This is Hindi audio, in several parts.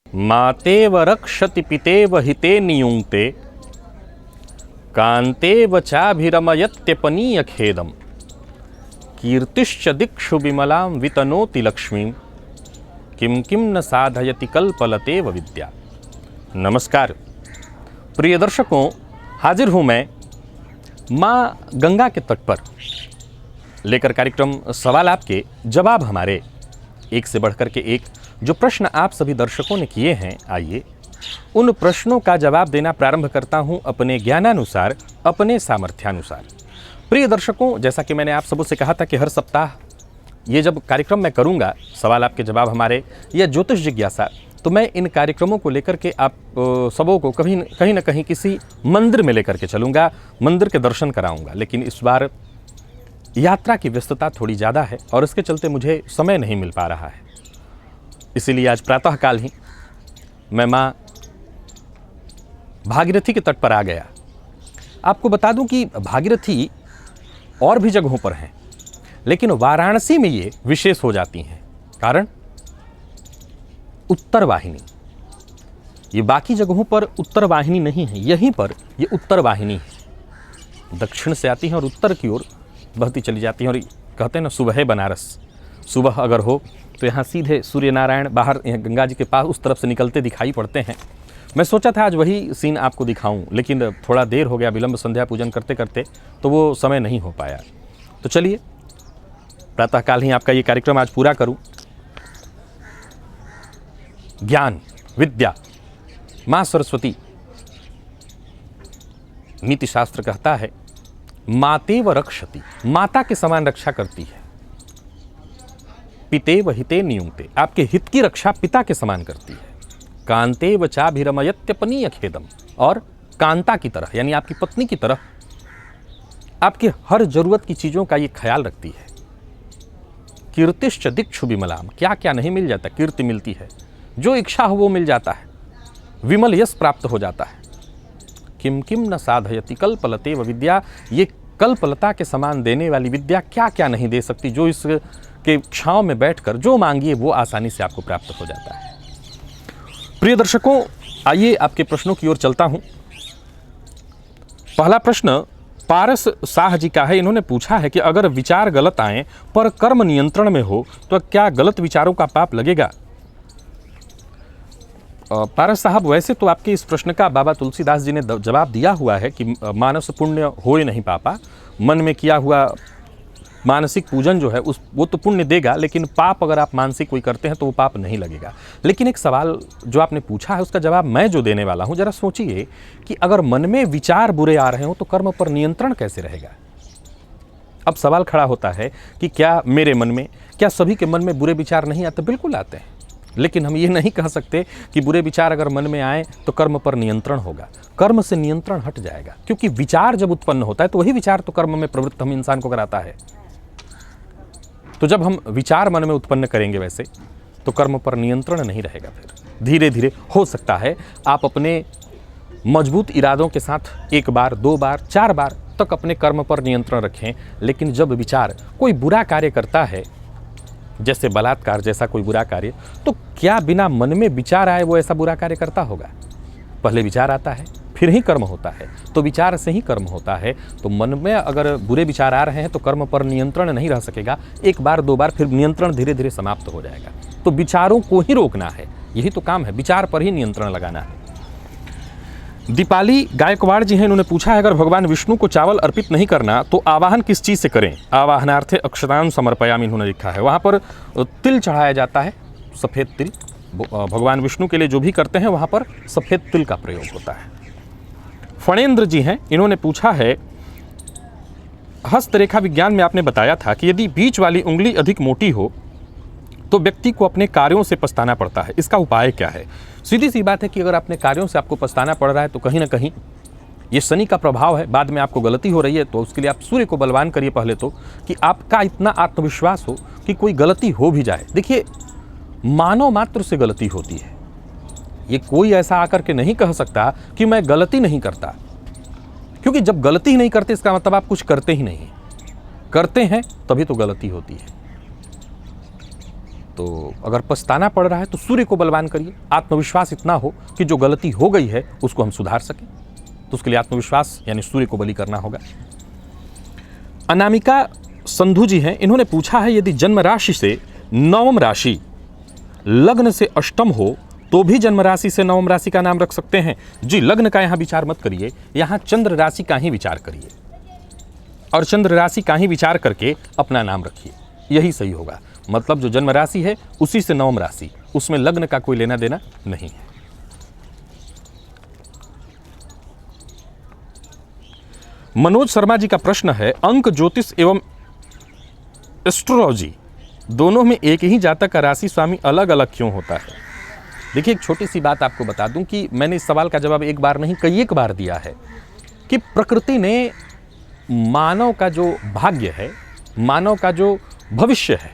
मातेव रक्षति पितेव हिते नियुङ्क्ते कान्तेव चाभिरमयत्यपनीय खेदम कीर्तिश्च दिक्षु विमलां वितनोति लक्ष्मीं किं किं न साधयति कल्पलतेव विद्या। नमस्कार प्रिय दर्शकों, हाजिर हूँ मैं माँ गंगा के तट पर लेकर कार्यक्रम सवाल आपके जवाब हमारे, एक से बढ़कर के एक जो प्रश्न आप सभी दर्शकों ने किए हैं। आइए उन प्रश्नों का जवाब देना प्रारंभ करता हूं अपने ज्ञानानुसार, अपने सामर्थ्यानुसार। प्रिय दर्शकों, जैसा कि मैंने आप सबों से कहा था कि हर सप्ताह ये जब कार्यक्रम मैं करूंगा, सवाल आपके जवाब हमारे या ज्योतिष जिज्ञासा, तो मैं इन कार्यक्रमों को लेकर के आप सबों को कहीं ना कहीं किसी मंदिर में लेकर के चलूँगा, मंदिर के दर्शन कराऊँगा। लेकिन इस बार यात्रा की व्यस्तता थोड़ी ज़्यादा है और इसके चलते मुझे समय नहीं मिल पा रहा है। इसीलिए आज प्रातःकाल ही मैं माँ भागीरथी के तट पर आ गया। आपको बता दूं कि भागीरथी और भी जगहों पर हैं, लेकिन वाराणसी में ये विशेष हो जाती हैं। कारण उत्तर वाहिनी, ये बाकी जगहों पर उत्तर वाहिनी नहीं है, यहीं पर ये उत्तर वाहिनी है। दक्षिण से आती हैं और उत्तर की ओर बहती चली जाती हैं। और कहते हैं ना, सुबह है बनारस, सुबह अगर हो तो यहाँ सीधे सूर्य नारायण बाहर गंगा जी के पास उस तरफ से निकलते दिखाई पड़ते हैं। मैं सोचा था आज वही सीन आपको दिखाऊं, लेकिन थोड़ा देर हो गया, विलंब संध्या पूजन करते करते, तो वो समय नहीं हो पाया। तो चलिए प्रातःकाल ही आपका ये कार्यक्रम आज पूरा करूं। ज्ञान विद्या माँ सरस्वती, नीति शास्त्र कहता है मातेव रक्षति, माता के समान रक्षा करती है। पितेव हिते नियुङ्क्ते, आपके हित की रक्षा पिता के समान करती है। कान्तेव चाभिरमयत्यपनीय खेदम, और कांता की तरह यानी आपकी पत्नी की तरह आपके हर जरूरत की चीजों का ये ख्याल रखती है। कीर्तिश्च दिक्षु विमलाम, क्या क्या नहीं मिल जाता, कीर्ति मिलती है, जो इच्छा हो वो मिल जाता है, विमल यश प्राप्त हो जाता है। किम किम न साधयति कल्पलतेव विद्या, ये कल्पलता के समान देने वाली विद्या क्या क्या नहीं दे सकती, जो इस के छांव में बैठकर जो मांगिए वो आसानी से आपको प्राप्त हो जाता है। प्रिय दर्शकों, आइए आपके प्रश्नों की ओर चलता हूं। पहला प्रश्न पारस शाह जी का है। इन्होंने पूछा है कि अगर विचार गलत आए पर कर्म नियंत्रण में हो तो क्या गलत विचारों का पाप लगेगा? पारस साहब, वैसे तो आपके इस प्रश्न का बाबा तुलसीदास जी ने जवाब दिया हुआ है कि मानस पुण्य होए नहीं पापा, मन में किया हुआ मानसिक पूजन जो है वो तो पुण्य देगा, लेकिन पाप अगर आप मानसिक कोई करते हैं तो वो पाप नहीं लगेगा। लेकिन एक सवाल जो आपने पूछा है उसका जवाब मैं जो देने वाला हूं, जरा सोचिए कि अगर मन में विचार बुरे आ रहे हो तो कर्म पर नियंत्रण कैसे रहेगा? अब सवाल खड़ा होता है कि क्या मेरे मन में, क्या सभी के मन में बुरे विचार नहीं आते? बिल्कुल आते हैं, लेकिन हम ये नहीं कह सकते कि बुरे विचार अगर मन में आए तो कर्म पर नियंत्रण होगा। कर्म से नियंत्रण हट जाएगा, क्योंकि विचार जब उत्पन्न होता है तो वही विचार तो कर्म में प्रवृत्त हम इंसान को कराता है। तो जब हम विचार मन में उत्पन्न करेंगे वैसे, तो कर्म पर नियंत्रण नहीं रहेगा। फिर धीरे धीरे हो सकता है आप अपने मजबूत इरादों के साथ 1 बार 2 बार 4 बार तक अपने कर्म पर नियंत्रण रखें, लेकिन जब विचार कोई बुरा कार्य करता है, जैसे बलात्कार जैसा कोई बुरा कार्य, तो क्या बिना मन में विचार आए वो ऐसा बुरा कार्य करता होगा? पहले विचार आता है, फिर ही कर्म होता है, तो विचार से ही कर्म होता है। तो मन में अगर बुरे विचार आ रहे हैं तो कर्म पर नियंत्रण नहीं रह सकेगा। 1 बार 2 बार, फिर नियंत्रण धीरे धीरे समाप्त हो जाएगा। तो विचारों को ही रोकना है, यही तो काम है, विचार पर ही नियंत्रण लगाना है। दीपाली गायकवाड़ जी हैं, इन्होंने पूछा है अगर भगवान विष्णु को चावल अर्पित नहीं करना तो आवाहन किस चीज़ से करें? आवाहनार्थे अक्षतान समर्पयामि इन्होंने लिखा है। वहाँ पर तिल चढ़ाया जाता है, सफ़ेद तिल। भगवान विष्णु के लिए जो भी करते हैं वहाँ पर सफ़ेद तिल का प्रयोग होता है। फणेंद्र जी हैं, इन्होंने पूछा है हस्तरेखा विज्ञान में आपने बताया था कि यदि बीच वाली उंगली अधिक मोटी हो तो व्यक्ति को अपने कार्यों से पछताना पड़ता है, इसका उपाय क्या है? सीधी सी बात है कि अगर अपने कार्यों से आपको पछताना पड़ रहा है तो कहीं ना कहीं ये शनि का प्रभाव है, बाद में आपको गलती हो रही है, तो उसके लिए आप सूर्य को बलवान करिए पहले तो, कि आपका इतना आत्मविश्वास हो कि कोई गलती हो भी जाए। देखिए, मानव मात्र से गलती होती है, ये कोई ऐसा आकर के नहीं कह सकता कि मैं गलती नहीं करता, क्योंकि जब गलती ही नहीं करते इसका मतलब आप कुछ करते ही नहीं, करते हैं तभी तो गलती होती है। तो अगर पछताना पड़ रहा है तो सूर्य को बलवान करिए, आत्मविश्वास इतना हो कि जो गलती हो गई है उसको हम सुधार सकें, तो उसके लिए आत्मविश्वास यानी सूर्य को बलि करना होगा। अनामिका संधू जी हैं, इन्होंने पूछा है यदि जन्म राशि से नवम राशि लग्न से अष्टम हो तो भी जन्म राशि से नवम राशि का नाम रख सकते हैं? जी, लग्न का यहां विचार मत करिए, यहां चंद्र राशि का ही विचार करिए और चंद्र राशि का ही विचार करके अपना नाम रखिए, यही सही होगा। मतलब जो जन्म राशि है उसी से नवम राशि, उसमें लग्न का कोई लेना देना नहीं है। मनोज शर्मा जी का प्रश्न है, अंक ज्योतिष एवं एस्ट्रोलॉजी दोनों में एक ही जातक का राशि स्वामी अलग अलग क्यों होता है? देखिए, एक छोटी सी बात आपको बता दूं कि मैंने इस सवाल का जवाब एक बार नहीं कई एक बार दिया है कि प्रकृति ने मानव का जो भाग्य है, मानव का जो भविष्य है,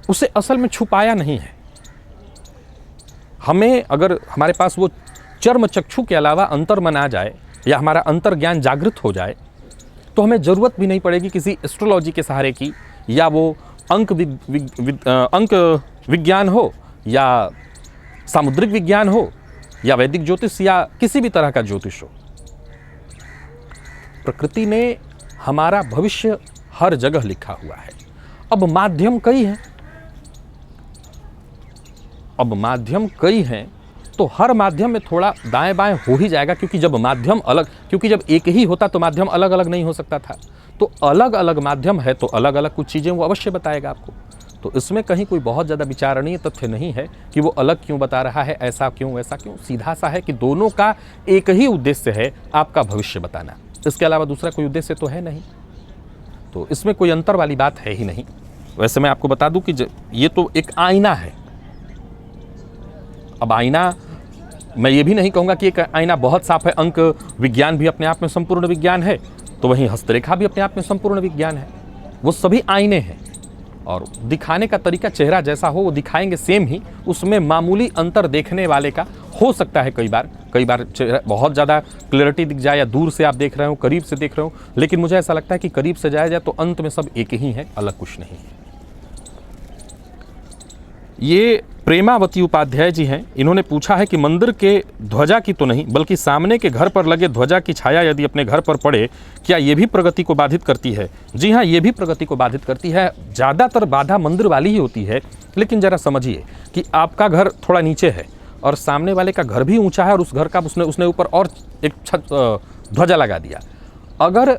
उसे असल में छुपाया नहीं है। हमें अगर हमारे पास वो चर्म चक्षु के अलावा अंतर्मन आ जाए या हमारा अंतर ज्ञान जागृत हो जाए तो हमें ज़रूरत भी नहीं पड़ेगी किसी एस्ट्रोलॉजी के सहारे की, या वो अंक विज्ञान हो या सामुद्रिक विज्ञान हो या वैदिक ज्योतिष या किसी भी तरह का ज्योतिष हो। प्रकृति ने हमारा भविष्य हर जगह लिखा हुआ है। अब माध्यम कई हैं तो हर माध्यम में थोड़ा दाएं बाएं हो ही जाएगा, क्योंकि जब एक ही होता तो माध्यम अलग अलग नहीं हो सकता था। तो अलग अलग माध्यम है तो अलग अलग कुछ चीज़ें वो अवश्य बताएगा आपको। तो इसमें कहीं कोई बहुत ज़्यादा विचारणीय तथ्य नहीं है कि वो अलग क्यों बता रहा है, ऐसा क्यों वैसा क्यों। सीधा सा है कि दोनों का एक ही उद्देश्य है, आपका भविष्य बताना, इसके अलावा दूसरा कोई उद्देश्य तो है नहीं। तो इसमें कोई अंतर वाली बात है ही नहीं। वैसे मैं आपको बता दूं कि ये तो एक आईना है। अब आईना, मैं ये भी नहीं कहूँगा कि एक आईना बहुत साफ है। अंक विज्ञान भी अपने आप में संपूर्ण विज्ञान है, तो वहीं हस्तरेखा भी अपने आप में संपूर्ण विज्ञान है। वो सभी आईने हैं और दिखाने का तरीका चेहरा जैसा हो वो दिखाएंगे सेम ही, उसमें मामूली अंतर देखने वाले का हो सकता है। कई बार चेहरा बहुत ज़्यादा क्लैरिटी दिख जाए या दूर से आप देख रहे हो, करीब से देख रहे हो, लेकिन मुझे ऐसा लगता है कि करीब से जाया जाए तो अंत में सब एक ही है, अलग कुछ नहीं है। ये प्रेमावती उपाध्याय जी हैं, इन्होंने पूछा है कि मंदिर के ध्वजा की तो नहीं बल्कि सामने के घर पर लगे ध्वजा की छाया यदि अपने घर पर पड़े, क्या ये भी प्रगति को बाधित करती है? जी हाँ, ये भी प्रगति को बाधित करती है। ज़्यादातर बाधा मंदिर वाली ही होती है, लेकिन ज़रा समझिए कि आपका घर थोड़ा नीचे है और सामने वाले का घर भी ऊंचा है और उस घर का उसने ऊपर और एक ध्वजा लगा दिया। अगर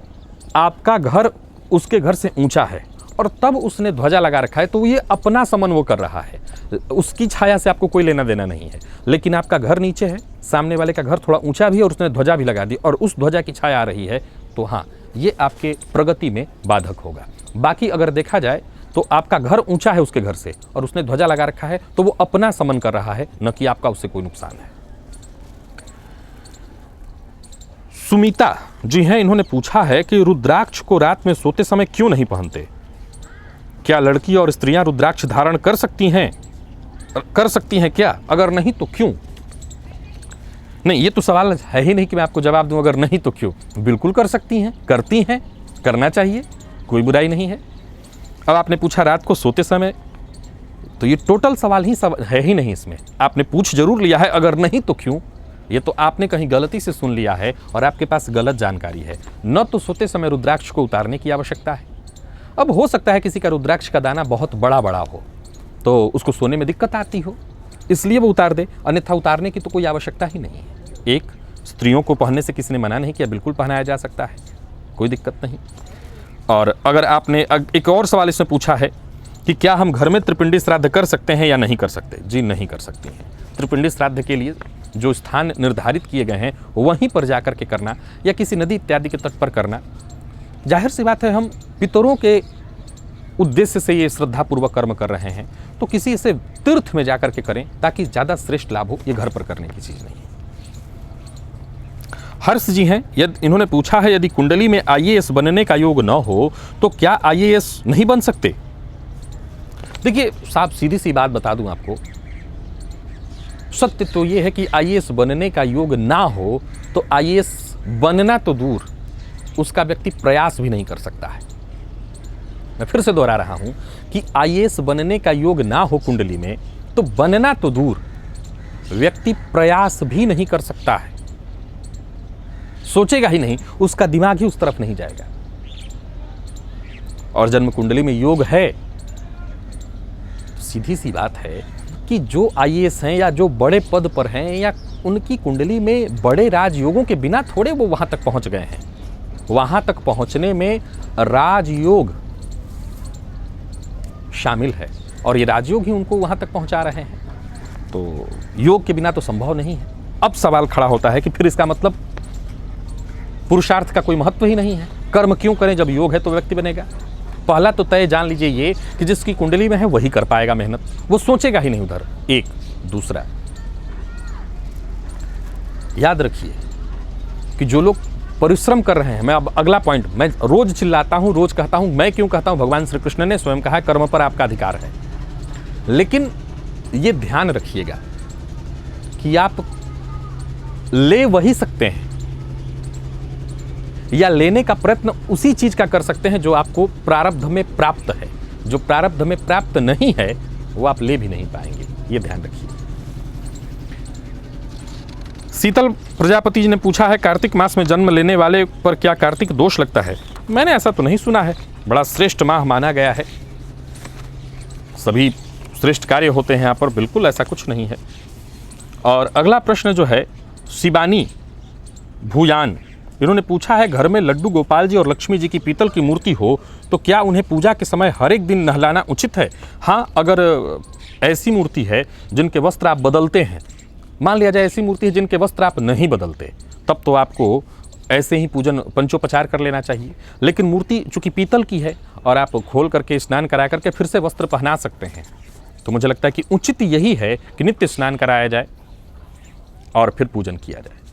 आपका घर उसके घर से ऊंचा है और तब उसने ध्वजा लगा रखा है तो ये अपना समन वो कर रहा है, उसकी छाया से आपको कोई लेना देना नहीं है। लेकिन आपका घर नीचे है, सामने वाले का घर थोड़ा ऊंचा भी है और उसने ध्वजा भी लगा दी और उस ध्वजा की छाया आ रही है, तो हाँ, ये आपके प्रगति में बाधक होगा। बाकी अगर देखा जाए तो आपका घर ऊंचा है उसके घर से और उसने ध्वजा लगा रखा है तो वो अपना समन कर रहा है, न कि आपका उससे कोई नुकसान है। सुमिता जी हैं, इन्होंने पूछा है कि रुद्राक्ष को रात में सोते समय क्यों नहीं पहनते? क्या लड़की और स्त्रियां रुद्राक्ष धारण कर सकती हैं क्या? अगर नहीं तो क्यों? नहीं, ये तो सवाल है ही नहीं कि मैं आपको जवाब दूं अगर नहीं तो क्यों। बिल्कुल कर सकती हैं, करती हैं, करना चाहिए, कोई बुराई नहीं है। अब आपने पूछा रात को सोते समय, तो ये टोटल सवाल है ही नहीं। इसमें आपने पूछ जरूर लिया है अगर नहीं तो क्यों, ये तो आपने कहीं गलती से सुन लिया है और आपके पास गलत जानकारी है। न तो सोते समय रुद्राक्ष को उतारने की आवश्यकता है। अब हो सकता है किसी का रुद्राक्ष का दाना बहुत बड़ा हो तो उसको सोने में दिक्कत आती हो, इसलिए वो उतार दे, अन्यथा उतारने की तो कोई आवश्यकता ही नहीं है। एक, स्त्रियों को पहनने से किसी ने मना नहीं किया, बिल्कुल पहनाया जा सकता है, कोई दिक्कत नहीं। और अगर आपने एक और सवाल इसमें पूछा है कि क्या हम घर में त्रिपिंडी श्राद्ध कर सकते हैं या नहीं कर सकते? जी, नहीं कर सकते हैं। त्रिपिंडी श्राद्ध के लिए जो स्थान निर्धारित किए गए हैं वहीं पर जाकर के करना या किसी नदी इत्यादि के तट पर करना, जाहिर सी बात है हम पितरों के उद्देश्य से ये श्रद्धापूर्वक कर्म कर रहे हैं तो किसी ऐसे तीर्थ में जाकर के करें ताकि ज़्यादा श्रेष्ठ लाभ हो। ये घर पर करने की चीज़ नहीं है। हर्ष जी हैं, इन्होंने पूछा है यदि कुंडली में आईएएस बनने का योग न हो तो क्या आईएएस नहीं बन सकते? देखिए साहब, सीधी सी बात बता दूं आपको, सत्य तो ये है कि आईएएस बनने का योग ना हो तो आईएएस बनना तो दूर, उसका व्यक्ति प्रयास भी नहीं कर सकता है। मैं फिर से दोहरा रहा हूं कि आईएएस बनने का योग ना हो कुंडली में तो बनना तो दूर, व्यक्ति प्रयास भी नहीं कर सकता है, सोचेगा ही नहीं, उसका दिमाग ही उस तरफ नहीं जाएगा। और जन्म कुंडली में योग है, सीधी सी बात है कि जो आईएएस हैं या जो बड़े पद पर हैं या उनकी कुंडली में बड़े राजयोगों के बिना थोड़े वो वहां तक पहुंच गए हैं। वहां तक पहुंचने में राजयोग शामिल है और ये राजयोग ही उनको वहां तक पहुंचा रहे हैं। तो योग के बिना तो संभव नहीं है। अब सवाल खड़ा होता है कि फिर इसका मतलब पुरुषार्थ का कोई महत्व ही नहीं है, कर्म क्यों करें जब योग है तो व्यक्ति बनेगा। पहला तो तय जान लीजिए ये कि जिसकी कुंडली में है वही कर पाएगा मेहनत, वो सोचेगा ही नहीं उधर। एक दूसरा याद रखिए कि जो लोग परिश्रम कर रहे हैं, मैं अब अगला पॉइंट, मैं रोज चिल्लाता हूं, रोज कहता हूं, मैं क्यों कहता हूं, भगवान श्री कृष्ण ने स्वयं कहा कर्म पर आपका अधिकार है। लेकिन ये ध्यान रखिएगा कि आप ले वही सकते हैं या लेने का प्रयत्न उसी चीज का कर सकते हैं जो आपको प्रारब्ध में प्राप्त है। जो प्रारब्ध में प्राप्त नहीं है वो आप ले भी नहीं पाएंगे, ये ध्यान रखिए। शीतल प्रजापति जी ने पूछा है, कार्तिक मास में जन्म लेने वाले पर क्या कार्तिक दोष लगता है? मैंने ऐसा तो नहीं सुना है, बड़ा श्रेष्ठ माह माना गया है, सभी श्रेष्ठ कार्य होते हैं यहाँ पर, बिल्कुल ऐसा कुछ नहीं है। और अगला प्रश्न जो है शिवानी भूयान, इन्होंने पूछा है, घर में लड्डू गोपाल जी और लक्ष्मी जी की पीतल की मूर्ति हो तो क्या उन्हें पूजा के समय हर एक दिन नहलाना उचित है? हाँ, अगर ऐसी मूर्ति है जिनके वस्त्र आप बदलते हैं, मान लिया जाए ऐसी मूर्ति है जिनके वस्त्र आप नहीं बदलते, तब तो आपको ऐसे ही पूजन पंचोपचार कर लेना चाहिए। लेकिन मूर्ति चूंकि पीतल की है और आप खोल करके स्नान करा करके फिर से वस्त्र पहना सकते हैं, तो मुझे लगता है कि उचित यही है कि नित्य स्नान कराया जाए और फिर पूजन किया जाए।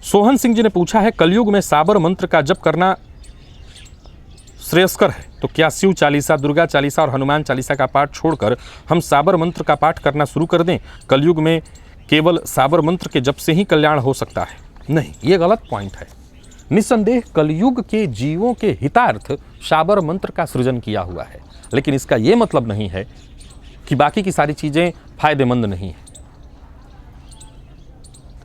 सोहन सिंह जी ने पूछा है, कलयुग में साबर मंत्र का जप करना श्रेयस्कर है, तो क्या शिव चालीसा, दुर्गा चालीसा और हनुमान चालीसा का पाठ छोड़कर हम साबर मंत्र का पाठ करना शुरू कर दें? कलयुग में केवल साबर मंत्र के जप से ही कल्याण हो सकता है? नहीं, ये गलत पॉइंट है। निस्संदेह कलयुग के जीवों के हितार्थ साबर मंत्र का सृजन किया हुआ है, लेकिन इसका यह मतलब नहीं है कि बाकी की सारी चीजें फायदेमंद नहीं है।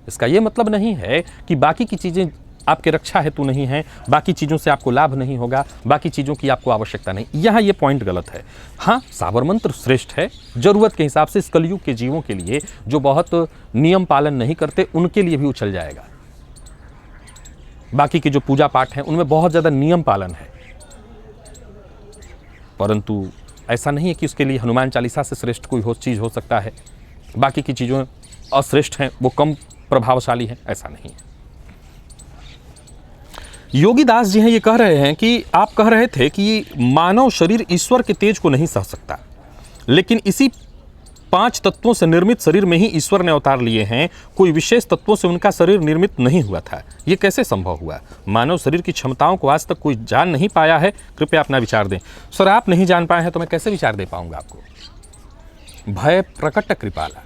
इसका यह मतलब नहीं है कि बाकी की चीजें आपके रक्षा हेतु नहीं है, बाकी चीज़ों से आपको लाभ नहीं होगा, बाकी चीज़ों की आपको आवश्यकता नहीं। यहाँ ये पॉइंट गलत है। हाँ, साबर मंत्र श्रेष्ठ है, जरूरत के हिसाब से इस कलयुग के जीवों के लिए जो बहुत नियम पालन नहीं करते उनके लिए भी उछल जाएगा। बाकी के जो पूजा पाठ हैं उनमें बहुत ज़्यादा नियम पालन है, परंतु ऐसा नहीं है कि उसके लिए हनुमान चालीसा से श्रेष्ठ कोई चीज़ हो सकता है, बाकी की चीज़ों अश्रेष्ठ हैं, वो कम प्रभावशाली हैं, ऐसा नहीं है। योगीदास जी हैं, ये कह रहे हैं कि आप कह रहे थे कि मानव शरीर ईश्वर के तेज को नहीं सह सकता, लेकिन इसी 5 तत्वों से निर्मित शरीर में ही ईश्वर ने अवतार लिए हैं, कोई विशेष तत्वों से उनका शरीर निर्मित नहीं हुआ था। ये कैसे संभव हुआ? मानव शरीर की क्षमताओं को आज तक कोई जान नहीं पाया है, कृपया अपना विचार दें। सर, आप नहीं जान पाए हैं तो मैं कैसे विचार दे पाऊंगा आपको? भय प्रकट कृपाला,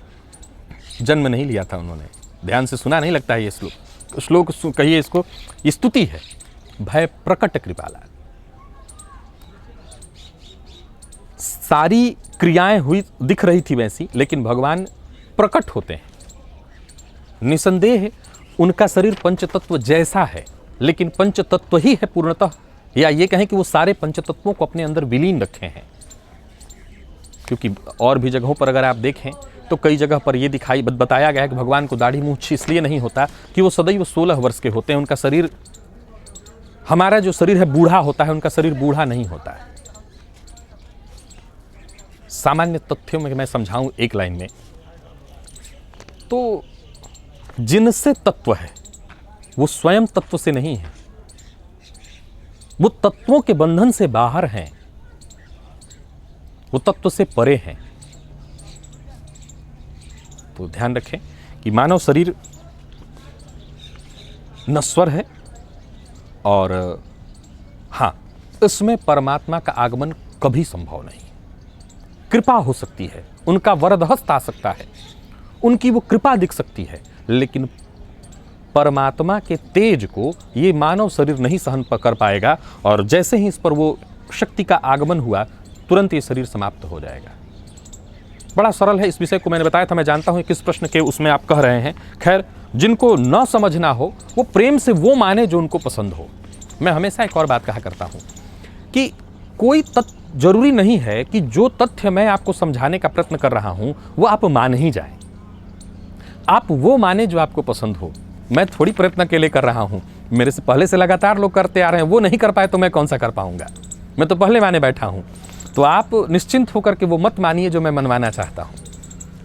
जन्म नहीं लिया था उन्होंने, ध्यान से सुना नहीं लगता है ये श्लोक कहिए इसको, स्तुति है। भय प्रकट कृपाला, सारी क्रियाएं हुई दिख रही थी वैसी, लेकिन भगवान प्रकट होते हैं। निसंदेह उनका शरीर पंचतत्व जैसा है, लेकिन पंचतत्व ही है पूर्णतः, या ये कहें कि वो सारे पंचतत्वों को अपने अंदर विलीन रखे हैं। क्योंकि और भी जगहों पर अगर आप देखें तो कई जगह पर यह दिखाई बताया गया है कि भगवान को दाढ़ी मूंछ इसलिए नहीं होता कि वो सदैव 16 वर्ष के होते हैं। उनका शरीर, हमारा जो शरीर है बूढ़ा होता है, उनका शरीर बूढ़ा नहीं होता है। सामान्य तथ्यों में मैं समझाऊं एक लाइन में, तो जिनसे तत्व है वो स्वयं तत्व से नहीं है, वो तत्वों के बंधन से बाहर हैं, वो तत्व से परे हैं। तो ध्यान रखें कि मानव शरीर नश्वर है और हाँ, इसमें परमात्मा का आगमन कभी संभव नहीं। कृपा हो सकती है, उनका वरद हस्त आ सकता है, उनकी वो कृपा दिख सकती है, लेकिन परमात्मा के तेज को ये मानव शरीर नहीं सहन कर पाएगा, और जैसे ही इस पर वो शक्ति का आगमन हुआ तुरंत ये शरीर समाप्त हो जाएगा। बड़ा सरल है। इस विषय को मैंने बताया था, मैं जानता हूँ किस प्रश्न के उसमें आप कह रहे हैं। खैर, जिनको न समझना हो वो प्रेम से वो माने जो उनको पसंद हो। मैं हमेशा एक और बात कहा करता हूँ कि कोई तथ्य जरूरी नहीं है कि जो तथ्य मैं आपको समझाने का प्रयत्न कर रहा हूँ वो आप मान ही जाएं। आप वो माने जो आपको पसंद हो। मैं थोड़ी प्रयत्न के लिए कर रहा हूँ, मेरे से पहले से लगातार लोग करते आ रहे हैं, वो नहीं कर पाए तो मैं कौन सा कर पाऊंगा। मैं तो पहले माने बैठा हूँ। तो आप निश्चिंत होकर के वो मत मानिए जो मैं मनवाना चाहता हूँ,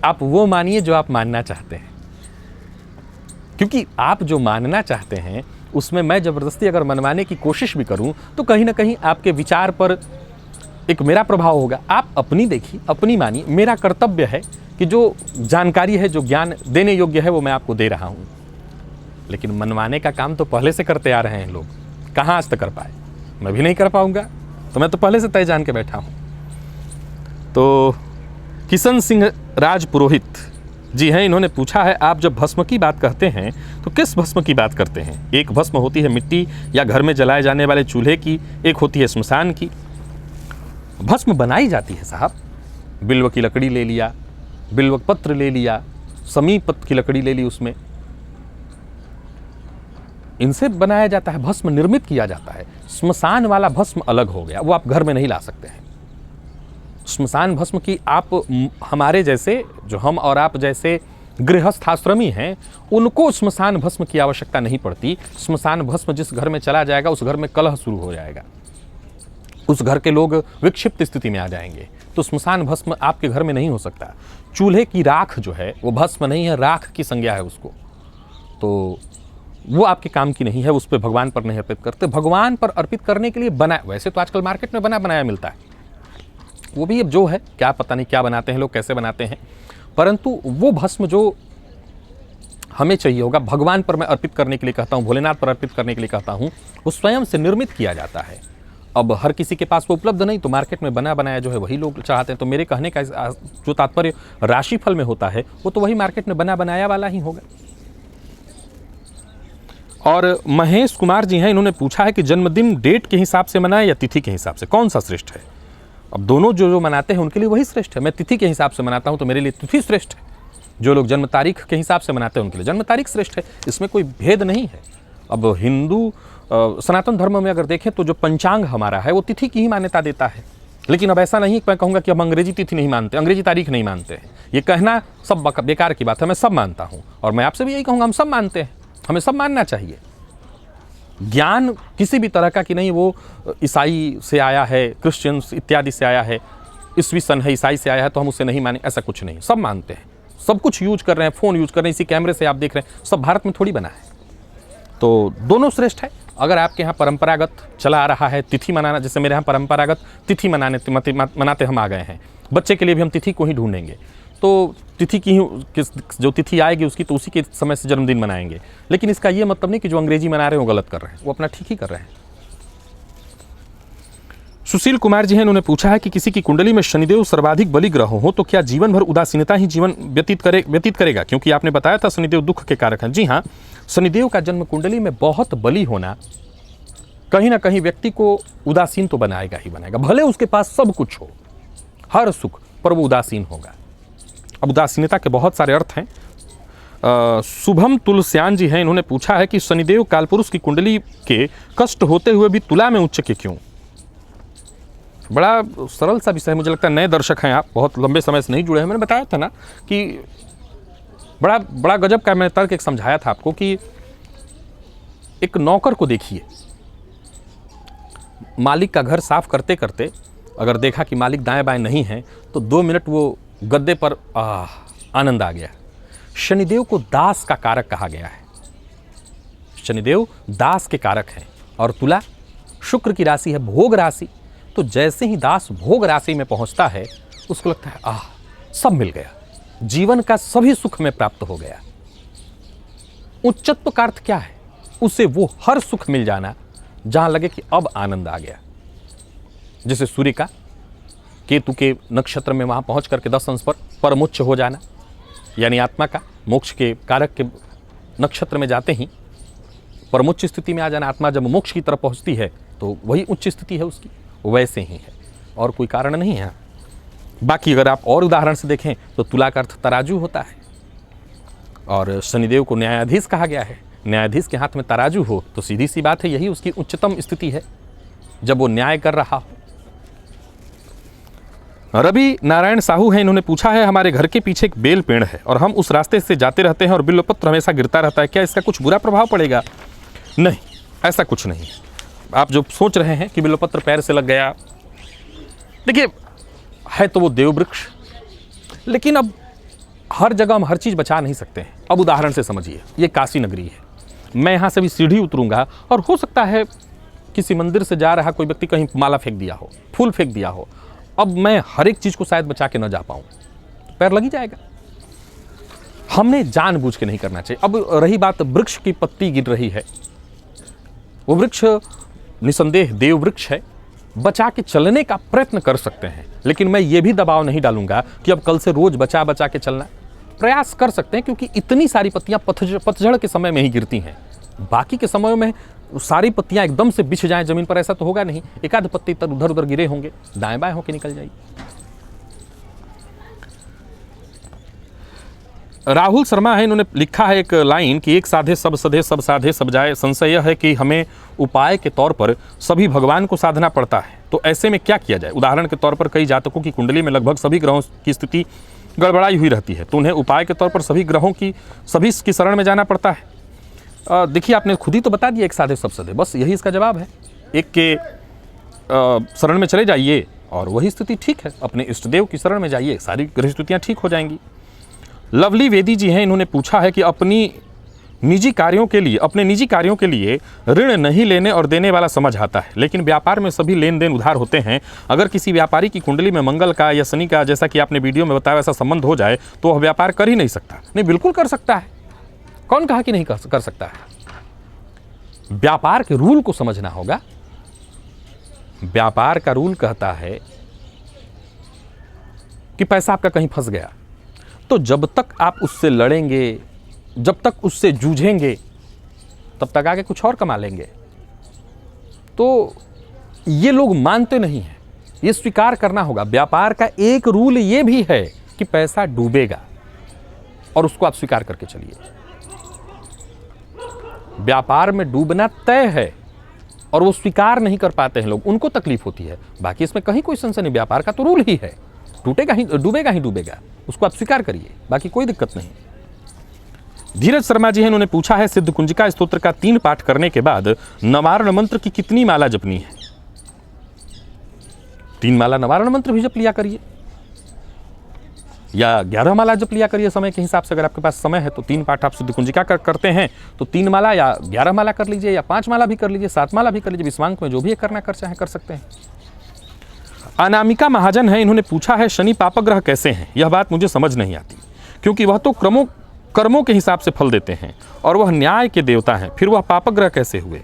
आप वो मानिए जो आप मानना चाहते हैं। क्योंकि आप जो मानना चाहते हैं उसमें मैं ज़बरदस्ती अगर मनवाने की कोशिश भी करूं तो कहीं ना कहीं आपके विचार पर एक मेरा प्रभाव होगा। आप अपनी देखिए, अपनी मानिए। मेरा कर्तव्य है कि जो जानकारी है, जो ज्ञान देने योग्य है वो मैं आपको दे रहा हूं। लेकिन मनवाने का काम तो पहले से करते आ रहे हैं लोग, कहाँ आज तक कर पाए। मैं भी नहीं कर पाऊंगा, तो मैं तो पहले से तय जान के बैठा हूं। तो किशन सिंह राज पुरोहित जी हैं, इन्होंने पूछा है, आप जब भस्म की बात कहते हैं तो किस भस्म की बात करते हैं? एक भस्म होती है मिट्टी या घर में जलाए जाने वाले चूल्हे की, एक होती है श्मशान की। भस्म बनाई जाती है साहब। बिल्व की लकड़ी ले लिया, बिल्व पत्र ले लिया, समीपत की लकड़ी ले ली, उसमें इनसे बनाया जाता है, भस्म निर्मित किया जाता है। श्मशान वाला भस्म अलग हो गया, वो आप घर में नहीं ला सकते हैं। श्मशान भस्म की आप हमारे जैसे, जो हम और आप जैसे गृहस्थ आश्रमी हैं, उनको श्मशान भस्म की आवश्यकता नहीं पड़ती। श्मशान भस्म जिस घर में चला जाएगा उस घर में कलह शुरू हो जाएगा, उस घर के लोग विक्षिप्त स्थिति में आ जाएंगे। तो श्मशान भस्म आपके घर में नहीं हो सकता। चूल्हे की राख जो है वो भस्म नहीं है, राख की संज्ञा है उसको। तो वो आपके काम की नहीं है, उस पर भगवान पर नहीं अर्पित करते। भगवान पर अर्पित करने के लिए बना, वैसे तो आजकल मार्केट में बना बनाया मिलता है, वो भी अब जो है क्या पता नहीं क्या बनाते हैं लोग, कैसे बनाते हैं। परंतु वो भस्म जो हमें चाहिए होगा, भगवान पर मैं अर्पित करने के लिए कहता हूँ, भोलेनाथ पर अर्पित करने के लिए कहता हूँ, वो स्वयं से निर्मित किया जाता है। अब हर किसी के पास वो उपलब्ध नहीं, तो मार्केट में बना बनाया जो है वही लोग चाहते हैं। तो मेरे कहने का जो तात्पर्य राशिफल में होता है वो तो वही मार्केट में बना बनाया वाला ही होगा। और महेश कुमार जी हैं, इन्होंने पूछा है कि जन्मदिन डेट के हिसाब से मनाए या तिथि के हिसाब से, कौन सा श्रेष्ठ है? अब दोनों जो मनाते हैं उनके लिए वही श्रेष्ठ है। मैं तिथि के हिसाब से मनाता हूं तो मेरे लिए तिथि श्रेष्ठ है। जो लोग जन्म तारीख के हिसाब से मनाते हैं उनके लिए जन्म तारीख श्रेष्ठ है। इसमें कोई भेद नहीं है। अब हिंदू सनातन धर्म में अगर देखें तो जो पंचांग हमारा है वो तिथि की ही मान्यता देता है। लेकिन अब ऐसा नहीं, मैं कहूँगा कि हम अंग्रेजी तिथि नहीं मानते, अंग्रेजी तारीख नहीं मानते हैं। ये कहना सब बेकार की बात है। मैं सब मानता हूँ और मैं आपसे भी यही कहूँगा, हम सब मानते हैं, हमें सब मानना चाहिए। ज्ञान किसी भी तरह का कि नहीं वो ईसाई से आया है, क्रिश्चियंस इत्यादि से आया है, ईसवी सन है, ईसाई से आया है तो हम उसे नहीं माने, ऐसा कुछ नहीं। सब मानते हैं, सब कुछ यूज कर रहे हैं, फ़ोन यूज कर रहे हैं, इसी कैमरे से आप देख रहे हैं, सब भारत में थोड़ी बना है। तो दोनों श्रेष्ठ है। अगर आपके यहाँ परंपरागत चला आ रहा है तिथि मनाना, जैसे मेरे यहाँ परंपरागत तिथि मनाते हम आ गए हैं, बच्चे के लिए भी हम तिथि को ही ढूंढेंगे। तो तिथि की ही जो तिथि आएगी उसकी तो उसी के समय से जन्मदिन मनाएंगे। लेकिन इसका ये मतलब नहीं कि जो अंग्रेजी मना रहे हैं वो गलत कर रहे हैं, वो अपना ठीक ही कर रहे हैं। सुशील कुमार जी हैं, उन्होंने पूछा है कि किसी की कुंडली में शनिदेव सर्वाधिक बलि ग्रह हो तो क्या जीवन भर उदासीनता ही जीवन व्यतीत करेगा? क्योंकि आपने बताया था शनिदेव दुख के कारक हैं। जी हाँ, शनिदेव का जन्म कुंडली में बहुत बलि होना कहीं ना कहीं व्यक्ति को उदासीन तो बनाएगा ही बनाएगा। भले उसके पास सब कुछ हो, हर सुख, पर वो उदासीन होगा। अब उदासीनता के बहुत सारे अर्थ हैं। शुभम तुलस्यान जी हैं, इन्होंने पूछा है कि शनिदेव कालपुरुष की कुंडली के कष्ट होते हुए भी तुला में उच्च के क्यों? बड़ा सरल सा विषय है। मुझे लगता है नए दर्शक हैं आप, बहुत लंबे समय से नहीं जुड़े हैं। मैंने बताया था ना कि बड़ा गजब का मैं तर्क एक समझाया था आपको कि एक नौकर को देखिए, मालिक का घर साफ करते करते अगर देखा कि मालिक दाएं बाएं नहीं है तो 2 मिनट वो गद्दे पर आनंद आ गया। शनिदेव को दास का कारक कहा गया है। शनिदेव दास के कारक हैं और तुला शुक्र की राशि है, भोग राशि। तो जैसे ही दास भोग राशि में पहुंचता है उसको लगता है सब मिल गया, जीवन का सभी सुख में प्राप्त हो गया। उच्चत्व का अर्थ क्या है? उसे वो हर सुख मिल जाना जहां लगे कि अब आनंद आ गया। जैसे सूर्य का केतु के नक्षत्र में वहां पहुंच करके 10 अंश पर परमोच्च हो जाना, यानी आत्मा का मोक्ष के कारक के नक्षत्र में जाते ही परमोच्च स्थिति में आ जाना। आत्मा जब मोक्ष की तरफ पहुंचती है तो वही उच्च स्थिति है उसकी, वैसे ही है, और कोई कारण नहीं है। बाकी अगर आप और उदाहरण से देखें तो तुला का अर्थ तराजू होता है, और शनिदेव को न्यायाधीश कहा गया है। न्यायाधीश के हाथ में तराजू हो तो सीधी सी बात है यही उसकी उच्चतम स्थिति है, जब वो न्याय कर रहा हो। रवि नारायण साहू हैं, इन्होंने पूछा है, हमारे घर के पीछे एक बेल पेड़ है और हम उस रास्ते से जाते रहते हैं और बिल्वपत्र हमेशा गिरता रहता है, क्या इसका कुछ बुरा प्रभाव पड़ेगा? नहीं, ऐसा कुछ नहीं है। आप जो सोच रहे हैं कि बिल्वपत्र पैर से लग गया, देखिए है तो वो देव वृक्ष, लेकिन अब हर जगह हम हर चीज़ बचा नहीं सकते हैं। अब उदाहरण से समझिए, ये काशी नगरी है, मैं यहाँ से भी सीढ़ी उतरूंगा और हो सकता है किसी मंदिर से जा रहा कोई व्यक्ति कहीं माला फेंक दिया हो, फूल फेंक दिया हो, अब मैं हर एक चीज़ को शायद बचा के न जा पाऊँ, पैर लग ही जाएगा। हमने जानबूझ के नहीं करना चाहिए। अब रही बात वृक्ष की पत्ती गिर रही है, वो वृक्ष निसंदेह देव वृक्ष है, बचा के चलने का प्रयत्न कर सकते हैं, लेकिन मैं ये भी दबाव नहीं डालूंगा कि अब कल से रोज बचा बचा के चलना। प्रयास कर सकते हैं, क्योंकि इतनी सारी पत्तियां पतझड़ के समय में ही गिरती हैं, बाकी के समय में सारी पत्तियां एकदम से बिछ जाएं जमीन पर, ऐसा तो होगा नहीं। एक आध पत्ती उधर उधर गिरे होंगे, दाएं बाएं होकर निकल जाएगी। राहुल शर्मा है, इन्होंने लिखा है एक लाइन कि एक साधे सब सधे, सब साधे सब जाए। संशय यह है कि हमें उपाय के तौर पर सभी भगवान को साधना पड़ता है, तो ऐसे में क्या किया जाए? उदाहरण के तौर पर कई जातकों की कुंडली में लगभग सभी ग्रहों की स्थिति गड़बड़ाई हुई रहती है, तो उन्हें उपाय के तौर पर सभी ग्रहों की सभी की शरण में जाना पड़ता है। देखिए, आपने खुद ही तो बता दिया, एक साधे सब सधे, बस यही इसका जवाब है। एक के शरण में चले जाइए और वही स्थिति ठीक है, अपने इष्टदेव की शरण में जाइए, सारी ग्रह स्थितियाँ ठीक हो जाएंगी। लवली वेदी जी हैं, इन्होंने पूछा है कि अपने निजी कार्यों के लिए ऋण नहीं लेने और देने वाला समझ आता है, लेकिन व्यापार में सभी लेन देन उधार होते हैं। अगर किसी व्यापारी की कुंडली में मंगल का या शनि का, जैसा कि आपने वीडियो में बताया, ऐसा संबंध हो जाए तो वह व्यापार कर ही नहीं सकता। नहीं, बिल्कुल कर सकता है, कौन कहा कि नहीं कर सकता है? व्यापार के रूल को समझना होगा। व्यापार का रूल कहता है कि पैसा आपका कहीं फंस गया, तो जब तक आप उससे लड़ेंगे, जब तक उससे जूझेंगे, तब तक आगे कुछ और कमा लेंगे। तो ये लोग मानते नहीं हैं, ये स्वीकार करना होगा। व्यापार का एक रूल ये भी है कि पैसा डूबेगा, और उसको आप स्वीकार करके चलिए। व्यापार में डूबना तय है, और वो स्वीकार नहीं कर पाते हैं लोग, उनको तकलीफ होती है। बाकी इसमें कहीं कोई संशय नहीं, व्यापार का तो रूल ही है, टूटेगा ही, डूबेगा ही डूबेगा, उसको आप स्वीकार करिए, बाकी कोई दिक्कत नहीं। धीरज शर्मा जी हैं, इन्होंने पूछा है, सिद्ध कुंजिका स्तोत्र का 3 पाठ करने के बाद नवारण मंत्र की कितनी माला जपनी है? 3 माला नवारण मंत्र भी जप लिया करिए, या 11 माला जप लिया करिए समय के हिसाब से। अगर आपके पास समय है तो 3 पाठ आप सिद्ध कुंजिका करते हैं तो 3 माला या 11 माला कर लीजिए, या 5 माला भी कर लीजिए, 7 माला भी कर लीजिए, विश्वांक में जो भी करना कर चाहे कर सकते हैं। अनामिका महाजन है, इन्होंने पूछा है, शनि पापग्रह कैसे हैं? यह बात मुझे समझ नहीं आती, क्योंकि वह तो कर्मों के हिसाब से फल देते हैं और वह न्याय के देवता हैं, फिर वह पापग्रह कैसे हुए?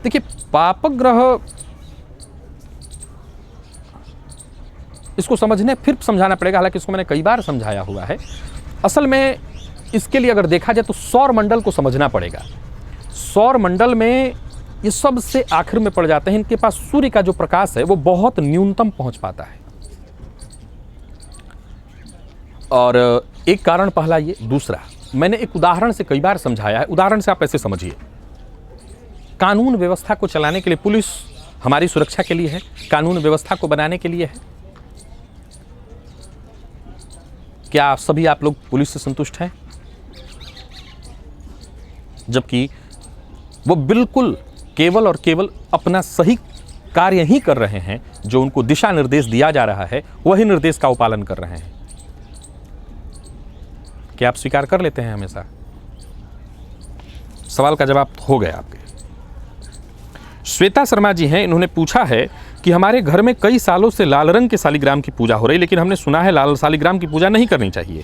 देखिए, पापग्रह, इसको समझने फिर समझाना पड़ेगा, हालांकि इसको मैंने कई बार समझाया हुआ है। असल में इसके लिए अगर देखा जाए तो सौर मंडल को समझना पड़ेगा। सौर मंडल में ये सबसे आखिर में पड़ जाते हैं, इनके पास सूर्य का जो प्रकाश है वो बहुत न्यूनतम पहुंच पाता है, और एक कारण पहला ये। दूसरा, मैंने एक उदाहरण से कई बार समझाया है, उदाहरण से आप ऐसे समझिए, कानून व्यवस्था को चलाने के लिए पुलिस हमारी सुरक्षा के लिए है, कानून व्यवस्था को बनाने के लिए है। क्या सभी आप लोग पुलिस से संतुष्ट हैं? जबकि वो बिल्कुल केवल और केवल अपना सही कार्य ही कर रहे हैं, जो उनको दिशा निर्देश दिया जा रहा है वही निर्देश का वो पालन कर रहे हैं। क्या आप स्वीकार कर लेते हैं हमेशा? सवाल का जवाब हो गया आपके। श्वेता शर्मा जी हैं, इन्होंने पूछा है कि हमारे घर में कई सालों से लाल रंग के शालिग्राम की पूजा हो रही, लेकिन हमने सुना है लाल शालिग्राम की पूजा नहीं करनी चाहिए।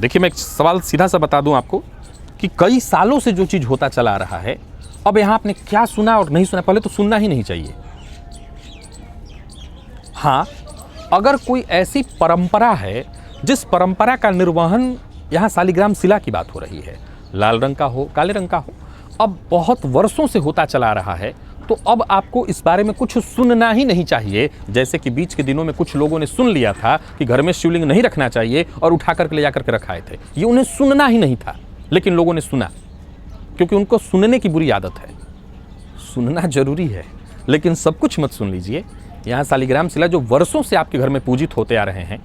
देखिए, मैं एक सवाल सीधा सा बता दूं आपको कि कई सालों से जो चीज़ होता चला रहा है, अब यहाँ आपने क्या सुना और नहीं सुना, पहले तो सुनना ही नहीं चाहिए। हाँ, अगर कोई ऐसी परंपरा है जिस परंपरा का निर्वहन यहाँ शालिग्राम शिला की बात हो रही है, लाल रंग का हो काले रंग का हो, अब बहुत वर्षों से होता चला रहा है, तो अब आपको इस बारे में कुछ सुनना ही नहीं चाहिए। जैसे कि बीच के दिनों में कुछ लोगों ने सुन लिया था कि घर में शिवलिंग नहीं रखना चाहिए और उठा करके ले जाकर के रखाए थे, ये उन्हें सुनना ही नहीं था, लेकिन लोगों ने सुना, क्योंकि उनको सुनने की बुरी आदत है। सुनना जरूरी है, लेकिन सब कुछ मत सुन लीजिए। यहाँ शालिग्राम शिला जो वर्षों से आपके घर में पूजित होते आ रहे हैं,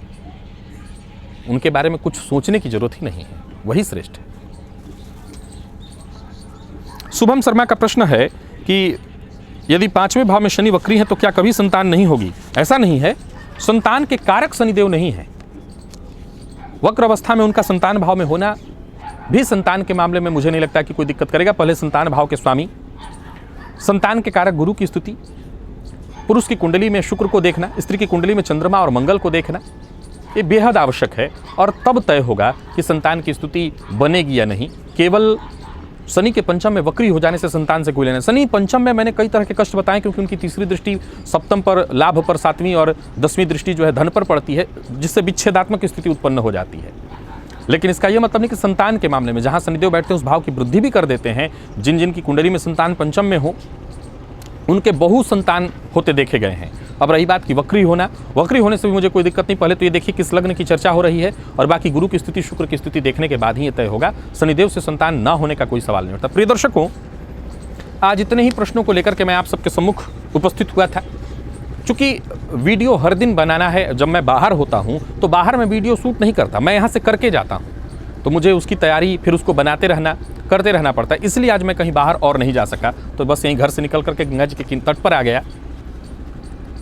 उनके बारे में कुछ सोचने की जरूरत ही नहीं है, वही श्रेष्ठ है। शुभम शर्मा का प्रश्न है कि यदि 5वें भाव में शनि वक्री है तो क्या कभी संतान नहीं होगी? ऐसा नहीं है, संतान के कारक शनिदेव नहीं है। वक्र अवस्था में उनका संतान भाव में होना भी संतान के मामले में मुझे नहीं लगता कि कोई दिक्कत करेगा। पहले संतान भाव के स्वामी, संतान के कारक गुरु की स्तुति, पुरुष की कुंडली में शुक्र को देखना, स्त्री की कुंडली में चंद्रमा और मंगल को देखना, ये बेहद आवश्यक है। और तब तय होगा कि संतान की स्तुति बनेगी या नहीं। केवल शनि के पंचम में वक्री हो जाने से संतान से कोई लेना। शनि पंचम में मैंने कई तरह के कष्ट बताए, क्योंकि उनकी तीसरी दृष्टि सप्तम पर, लाभ पर 7वीं और 10वीं दृष्टि जो है धन पर पड़ती है, जिससे विच्छेदात्मक स्थिति उत्पन्न हो जाती है। लेकिन इसका यह मतलब नहीं कि संतान के मामले में जहाँ शनिदेव बैठते हैं उस भाव की वृद्धि भी कर देते हैं। जिन जिन की कुंडली में संतान पंचम में हो, उनके बहु संतान होते देखे गए हैं। अब रही बात कि वक्री होना, वक्री होने से भी मुझे कोई दिक्कत नहीं। पहले तो ये देखिए किस लग्न की चर्चा हो रही है, और बाकी गुरु की स्थिति, शुक्र की स्थिति देखने के बाद ही ये तय होगा। शनिदेव से संतान न होने का कोई सवाल नहीं उठता। प्रिय दर्शकों, आज इतने ही प्रश्नों को लेकर के मैं आप सबके सम्मुख उपस्थित हुआ था। चूंकि वीडियो हर दिन बनाना है, जब मैं बाहर होता हूँ तो बाहर मैं वीडियो शूट नहीं करता, मैं यहाँ से करके जाता हूँ, तो मुझे उसकी तैयारी फिर उसको बनाते रहना, करते रहना पड़ता है। इसलिए आज मैं कहीं बाहर और नहीं जा सका, तो बस यहीं घर से निकल करके गंगा जी के तट पर आ गया।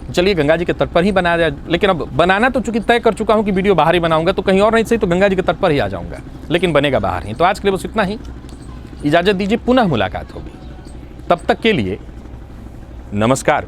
चलिए गंगा जी के तट पर ही बना दिया, लेकिन अब बनाना तो चूंकि तय कर चुका हूँ कि वीडियो बाहर ही बनाऊंगा, तो कहीं और नहीं सही तो गंगा जी के तट पर ही आ जाऊंगा, लेकिन बनेगा बाहर ही। तो आज के लिए बस इतना ही, इजाज़त दीजिए, पुनः मुलाकात होगी। तब तक के लिए नमस्कार।